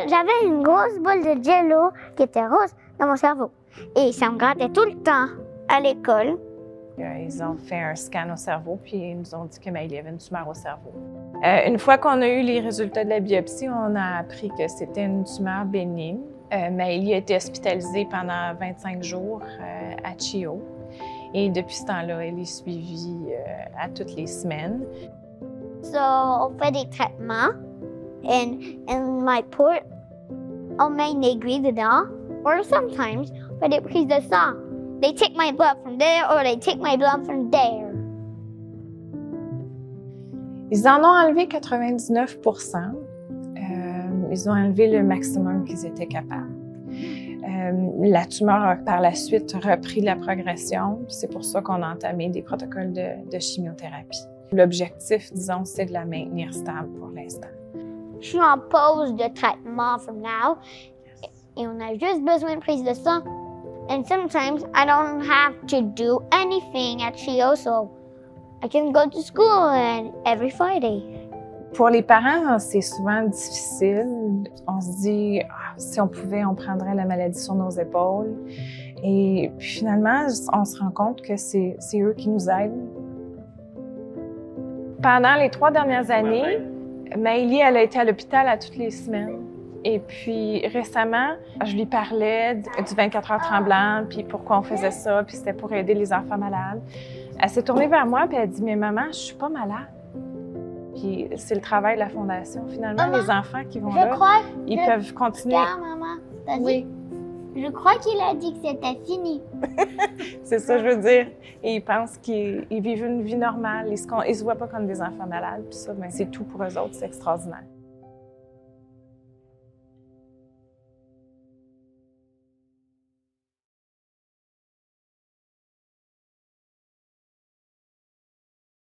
j'avais une grosse boule de jello qui était rose dans mon cerveau. Et ça me grattait tout le temps à l'école. Ils ont fait un scan au cerveau, puis ils nous ont dit que Maëlie avait une tumeur au cerveau. Une fois qu'on a eu les résultats de la biopsie, on a appris que c'était une tumeur bénigne. Maëlie a été hospitalisée pendant 25 jours à CHIO. Et depuis ce temps-là, elle est suivie à toutes les semaines. On fait des traitements. And my port, on met une aiguille dedans. Or sometimes, on fait des prises de sang. They take my blood from there or they take my blood from there. Ils en ont enlevé 99 Ils ont enlevé le maximum qu'ils étaient capables. La tumeur a par la suite repris la progression. C'est pour ça qu'on a entamé des protocoles de chimiothérapie. L'objectif, disons, c'est de la maintenir stable pour l'instant. Je suis en pause de traitement from now. Et on a juste besoin de prise de sang. And sometimes I don't have to do anything at CHIO, so I can go to school every Friday. Pour les parents, c'est souvent difficile. On se dit, si on pouvait, on prendrait la maladie sur nos épaules. Et puis finalement, on se rend compte que c'est eux qui nous aident. Pendant les 3 dernières années, Maëlie, elle a été à l'hôpital à toutes les semaines. Et puis récemment, je lui parlais du 24 heures tremblant, puis pourquoi on faisait ça, puis c'était pour aider les enfants malades. Elle s'est tournée vers moi, puis elle a dit « Mais maman, je suis pas malade. » Puis c'est le travail de la Fondation. Finalement, maman, les enfants qui vont là, ils peuvent continuer. Regarde, maman, t'as dit? Oui. Je crois qu'il a dit que c'était fini. C'est ça, je veux dire. Et ils pensent qu'ils vivent une vie normale. Ils se voient pas comme des enfants malades. Puis ça, ben, c'est tout pour eux autres. C'est extraordinaire.